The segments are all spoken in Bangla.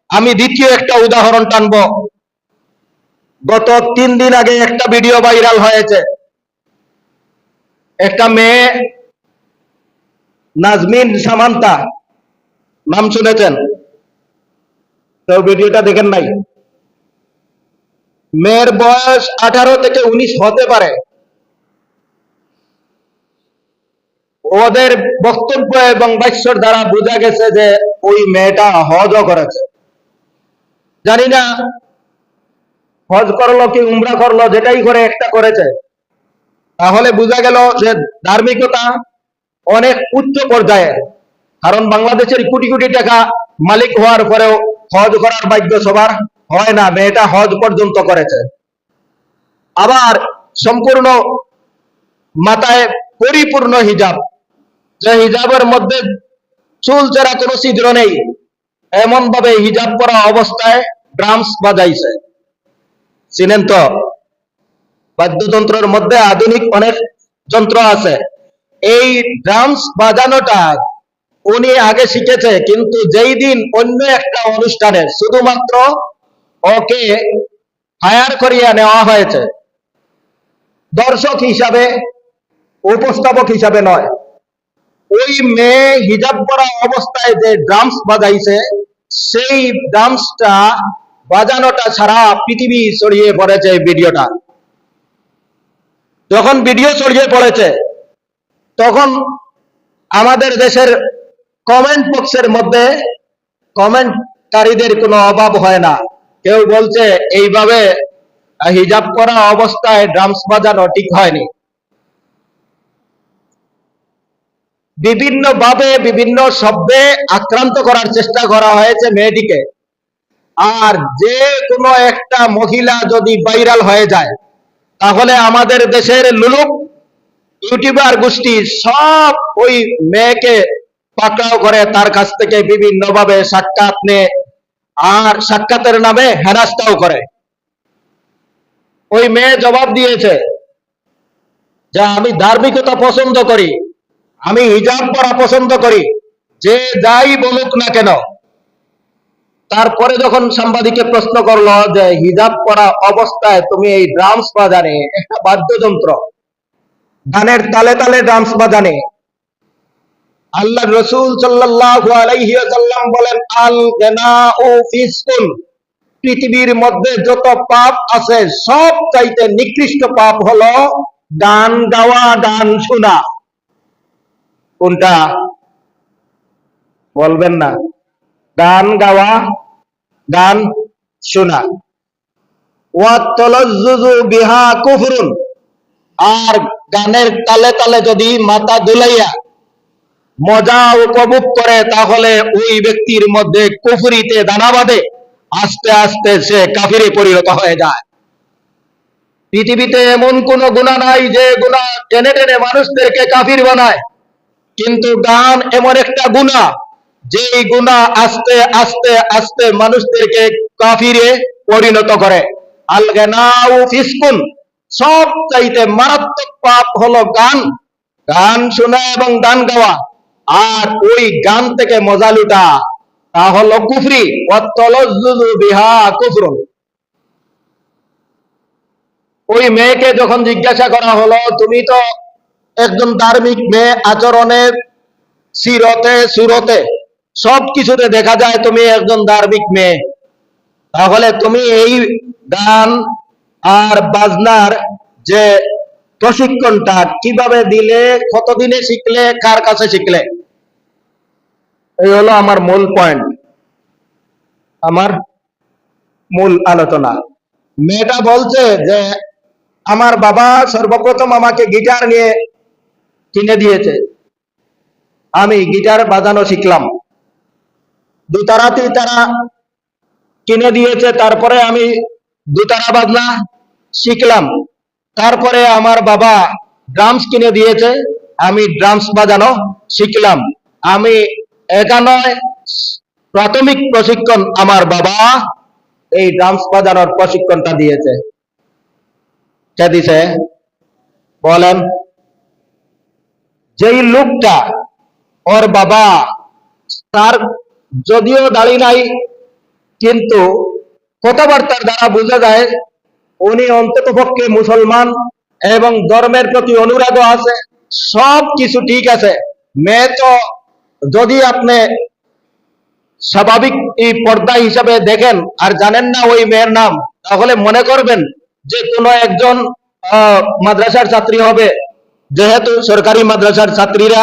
আমি দ্বিতীয় একটা উদাহরণ টানব। গত 3 দিন আগে একটা ভিডিও ভাইরাল হয়েছে। একটা মেয়ে নাজমিন সামান্তা, নাম শুনেছেন তো? ভিডিওটা দেখেন নাই? মেয়ের বয়স 18 থেকে 19 হতে পারে। ওদের বক্তব্য এবং বাক্যর দ্বারা বোঝা গেছে যে ওই মেয়েটা হজও করেছে। জানি না হজ করলো কি উমরা করলো, যেটাই করে একটা করেছে। তাহলে বোঝা গেল যে ধার্মিকতা অনেক উচ্চ পর্যায়ে। কারণ বাংলাদেশের কোটি কোটি টাকা মালিক হওয়ার পরেও হজ করার ভাগ্য সবার হয় না। মেয়েটা হজ পর্যন্ত করেছে। আবার সম্পূর্ণ মাথায় পরিপূর্ণ হিজাব, যে হিজাবের মধ্যে চুল ছাড়া কোনো ছিদ্র নেই, এমন ভাবে হিজাব পরা অবস্থায় ড্রামস বাজাইছে। চিনেন তো? বাদ্যযন্ত্রের মধ্যে আধুনিক অনেক যন্ত্র আছে। এই ড্রামস বাজানোটা উনি আগে শিখেছে, কিন্তু যেই দিন অন্য একটা অনুষ্ঠানে শুধুমাত্র ওকে হায়ার করিয়ে নেওয়া হয়েছে, দর্শক হিসাবে, উপস্থাপক হিসাবে নয়, ওই মেয়ে হিজাব পরা অবস্থায় যে ড্রামস বাজাইছে, সেই ড্রামসটা বাজানোটা সারা পৃথিবী ছড়িয়ে পড়েছে। ভিডিওটা যখন ভিডিও ছড়িয়ে পড়েছে, তখন আমাদের দেশের কমেন্ট বক্সের মধ্যে কমেন্টকারীদের কোনো অভাব হয় না। কেউ বলছে এইভাবে হিজাব করা অবস্থায় ড্রামস বাজানো ঠিক হয়নি। বিভিন্ন ভাবে বিভিন্ন শব্দে আক্রান্ত করার চেষ্টা করা হয়েছে মেয়েটিকে। আর যে কোনো একটা মহিলা যদি ভাইরাল হয়ে যায়, তাহলে আমাদের দেশের লুলুক ইউটিউবার গোষ্ঠী সব ওই মেয়েকে পাকড়াও করে তার কাছ থেকে বিভিন্ন ভাবে সাক্ষাৎ নেয়, আর সাক্ষাতের নামে হেনস্থাও করে। ওই মেয়ে জবাব দিয়েছে যে আমি ধার্মিকতা পছন্দ করি, আমি হিজাব পরা পছন্দ করি, যে যাই বলুক না কেন। তারপরে যখন সাংবাদিকে প্রশ্ন করলো যে হিজাব পরা অবস্থায় তুমি এই ড্রামস বাজানে, একটা বাদ্যযন্ত্র, গানের তালে তালে ড্রামস বাজানে, আল্লাহ রসুল সাল্লাল্লাহু আলাইহি ওয়াসাল্লাম বলেন আল গানাউ ফিসকুন, পৃথিবীর মধ্যে যত পাপ আছে সব চাইতে নিকৃষ্ট পাপ হলো গান গাওয়া, গান শোনা। কোনটা বলবেন না? গান গাওয়া, গান শোনা। ওয়াত-তালাজ্জুজু বিহা কুফরুন, আর গানের তালে তালে যদি মাথা দুলাইয়া মজা উপভোগ করে, তাহলে ওই ব্যক্তির মধ্যে কুফরিতে দানা বাঁধে, আস্তে আস্তে সে কাফিরে পরিণত হয়ে যায়। পৃথিবীতে এমন কোন গুনাহ নাই যে গুনাহ টেনে টেনে মানুষদেরকে কাফির বানায়, কিন্তু গান এমন একটা গুনাহ যেই গুনাহ আস্তে আস্তে আস্তে মানুষদেরকে কাফিরে পরিণত করে। আল গানাউ ফিসকুন, সব চাইতে মারাত্মক পাপ হলো গান, গান শোনা এবং গান গাওয়া। আর ওই গান থেকে মজা লুটা, তা হলো কুফরি। ওয়াত-তালাজ্জুজু বিহা কুফরুন। ওই মেয়েকে যখন জিজ্ঞাসা করা হলো, তুমি তো একজন ধার্মিক মেয়ে, আচরণে, সিরতে, সুরতে, সবকিছুতে দেখা যায় তুমি একজন ধার্মিক মেয়ে, তাহলে তুমি এই গান আর বাজনার যে প্রশিক্ষণটা কিভাবে দিলে, কতদিনে শিখলে, কার কাছে শিখলে? এই হলো আমার মূল পয়েন্ট, আমার মূল আলোচনা। মেয়েটা বলছে যে আমার বাবা সর্বপ্রথম আমাকে গিটার নিয়ে কিনে দিয়েছে, আমি গিটার বাজানো শিখলাম। দুতারাতেই তারা কিনে দিয়েছে, তারপরে আমি দুতারা বাজনা শিখলাম। তারপরে আমার বাবা ড্রামস কিনে দিয়েছে, আমি ড্রামস বাজানো শিখলাম। আমি একা নয়, প্রাথমিক প্রশিক্ষণ আমার বাবা এই ড্রামস বাজানোর প্রশিক্ষণটা দিয়েছে। কে দিছে বলেন? যেই লোকটা, ওর বাবা, তার যদিও দাড়ি নাই, কিন্তু কথাবার্তার দ্বারা বোঝা যায় উনি অন্ততপক্ষে মুসলমান এবং ধর্মের প্রতি অনুরাগও আছে, সব কিছু ঠিক আছে। মেয়ে তো যদি আপনি স্বাভাবিক এই পর্দা হিসাবে দেখেন আর জানেন না ওই মেয়ের নাম, তাহলে মনে করবেন যে কোনো একজন মাদ্রাসার ছাত্রী হবে, যেহেতু সরকারি মাদ্রাসার ছাত্রীরা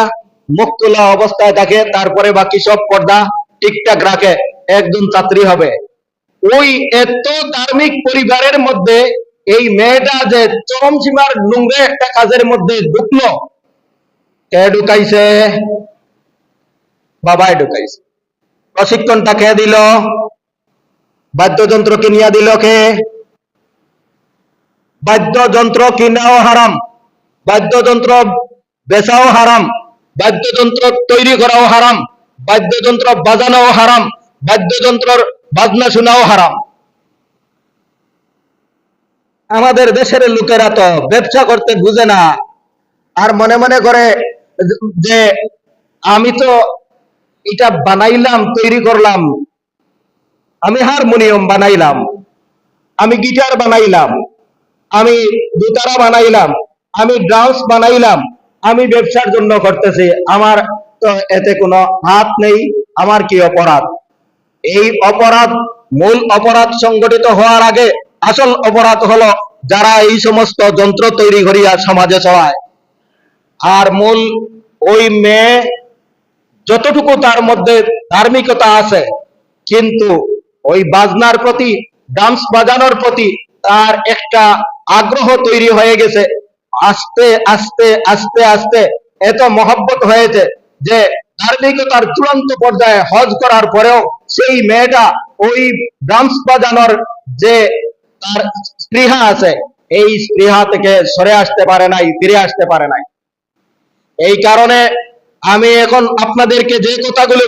মুখ খোলা অবস্থায় থাকে, তারপরে বাকি সব পর্দা ঠিকঠাক রাখে, একজন ছাত্রী হবে। ওই এত ধার্মিক পরিবারের মধ্যে এই মেয়েটা যে চরম সীমার নোংরা একটা কাজের মধ্যে ঢুকলো, কে ঢুকাইছে? বাবাই ঢুকাইছে। প্রশিক্ষণটা কে দিল? বাদ্যযন্ত্র কিনিয়া দিল কে? বাদ্যযন্ত্র কিনাও হারাম, বাদ্যযন্ত্র বেচাও হারাম, বাদ্যযন্ত্র তৈরি করাও হারাম, বাদ্যযন্ত্র বাজানোও হারাম, বাদ্যযন্ত্রের বাজনা শোনাও হারাম। আমাদের দেশের লোকেরা তো ব্যবসা করতে বুঝে না, আর মনে মনে করে যে আমি তো এটা বানাইলাম, তৈরি করলাম, আমি হারমোনিয়াম বানাইলাম, আমি গিটার বানাইলাম, আমি দোতারা বানাইলাম, আমি ড্রামস বানাইলাম, আমি ব্যবসার জন্য করতেছি, আমার তো এতে কোনো হাত নেই, আমার কি অপরাধ? এই অপরাধ, মূল অপরাধ সংগঠিত হওয়ার আগে আসল অপরাধ হলো যারা এই সমস্ত যন্ত্র তৈরি করিয়া সমাজে চলায়। আর মূল ওই মেয়ে যতটুকু তার মধ্যে ধার্মিকতা আছে, কিন্তু ওই বাজনার প্রতি, ডান্স বাজানোর প্রতি তার একটা আগ্রহ তৈরি হয়ে গেছে। আস্তে আস্তে আস্তে আস্তে এত মহব্বত হয়েছে যে ধার্মিকতার চূড়ান্ত পর্যায়ে হজ করার পরেও সেই মেয়েটা ওই ডান্স বাজানোর যে তার স্পৃহা আছে, এই স্পৃহা থেকে সরে আসতে পারে নাই, ফিরে আসতে পারে নাই। এই কারণে আমি এখন আপনাদেরকে যে কথাগুলো